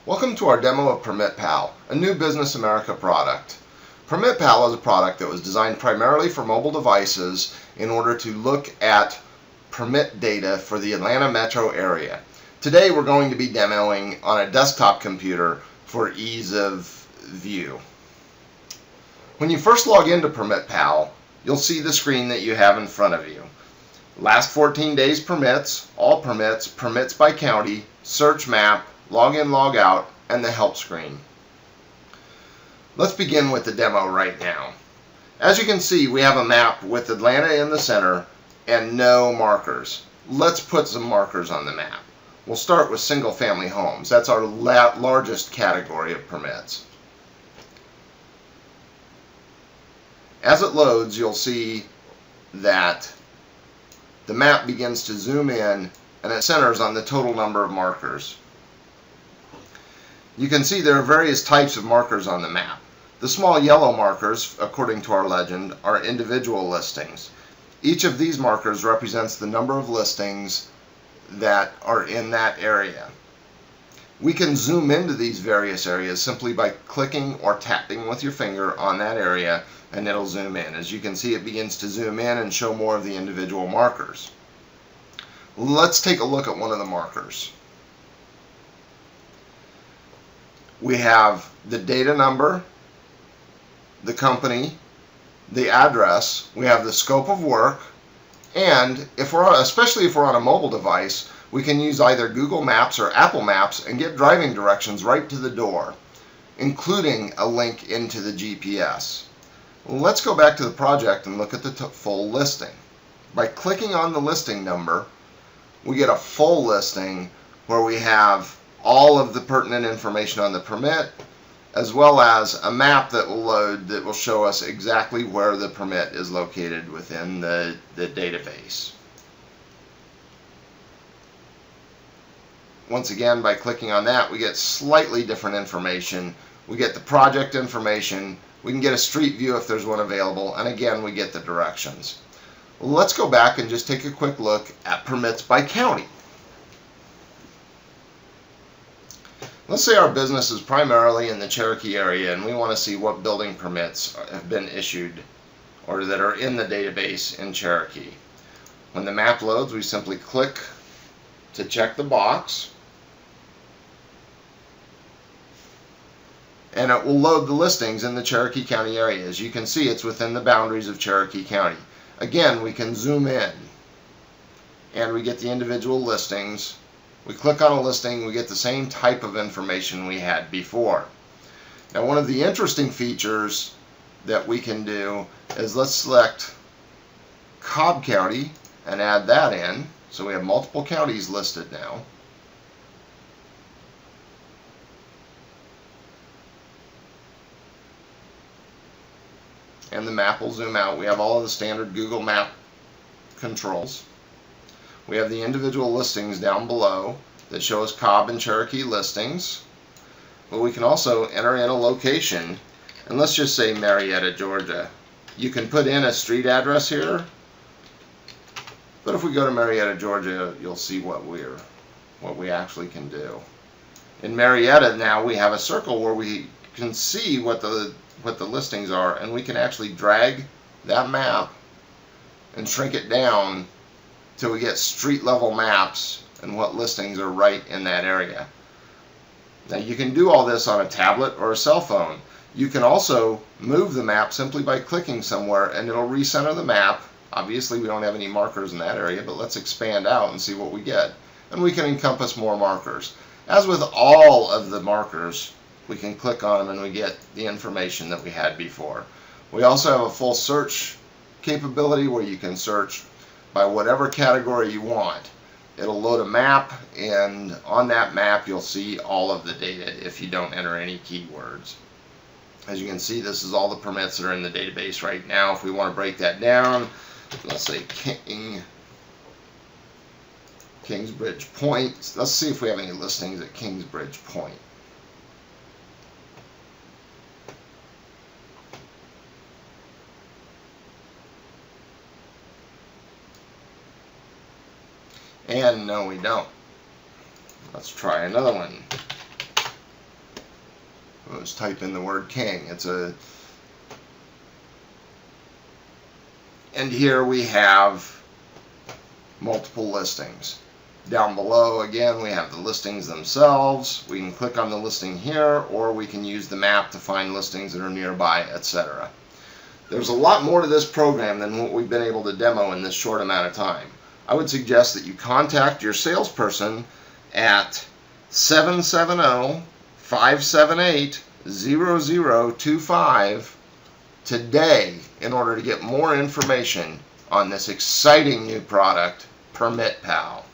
Welcome to our demo of PermitPal, a new Business America product. PermitPal is a product that was designed primarily for mobile devices in order to look at permit data for the Atlanta metro area. Today we're going to be demoing on a desktop computer for ease of view. When you first log into PermitPal, you'll see the screen that you have in front of you. Last 14 days permits, all permits, permits by county, search map, log in, log out, and the help screen. Let's begin with the demo right now. As you can see, we have a map with Atlanta in the center and no markers. Let's put some markers on the map. We'll start with single family homes. That's our largest category of permits. As it loads, you'll see that the map begins to zoom in and it centers on the total number of markers. You can see there are various types of markers on the map. The small yellow markers, according to our legend, are individual listings. Each of these markers represents the number of listings that are in that area. We can zoom into these various areas simply by clicking or tapping with your finger on that area, and it'll zoom in. As you can see, it begins to zoom in and show more of the individual markers. Let's take a look at one of the markers. We have the data number, the company, the address, we have the scope of work, and especially if we're on a mobile device, we can use either Google Maps or Apple Maps and get driving directions right to the door, including a link into the GPS. Let's go back to the project and look at the full listing. By clicking on the listing number, we get a full listing where we have all of the pertinent information on the permit, as well as a map that will load that will show us exactly where the permit is located within the database. Once again, by clicking on that, we get slightly different information. We get the project information, we can get a street view if there's one available, and again, we get the directions. Let's go back and just take a quick look at permits by county. Let's say our business is primarily in the Cherokee area and we want to see what building permits have been issued or that are in the database in Cherokee. When the map loads, we simply click to check the box, and it will load the listings in the Cherokee County area. As you can see, it's within the boundaries of Cherokee County. Again, we can zoom in and we get the individual listings. We click on a listing, we get the same type of information we had before. Now, one of the interesting features that we can do is let's select Cobb County and add that in. So we have multiple counties listed now. And the map will zoom out. We have all of the standard Google Map controls. We have the individual listings down below that show us Cobb and Cherokee listings. But we can also enter in a location, and let's just say Marietta, Georgia. You can put in a street address here, but if we go to Marietta, Georgia, you'll see what we actually can do. In Marietta now we have a circle where we can see what the listings are, and we can actually drag that map and shrink it down till we get street level maps and what listings are right in that area. Now, you can do all this on a tablet or a cell phone. You can also move the map simply by clicking somewhere and it'll recenter the map. Obviously we don't have any markers in that area, but let's expand out and see what we get. And we can encompass more markers. As with all of the markers, we can click on them and we get the information that we had before. We also have a full search capability where you can search by whatever category you want. It'll load a map, and on that map you'll see all of the data if you don't enter any keywords. As you can see, this is all the permits that are in the database right now. If we want to break that down, let's say Kingsbridge Point. Let's see if we have any listings at Kingsbridge Point. And no, we don't. Let's try another one. windows, type in the word king. And here we have multiple listings. Down below, again, we have the listings themselves. We can click on the listing here, or we can use the map to find listings that are nearby, etc. There's a lot more to this program than what we've been able to demo in this short amount of time. I would suggest that you contact your salesperson at 770-578-0025 today in order to get more information on this exciting new product, PermitPal.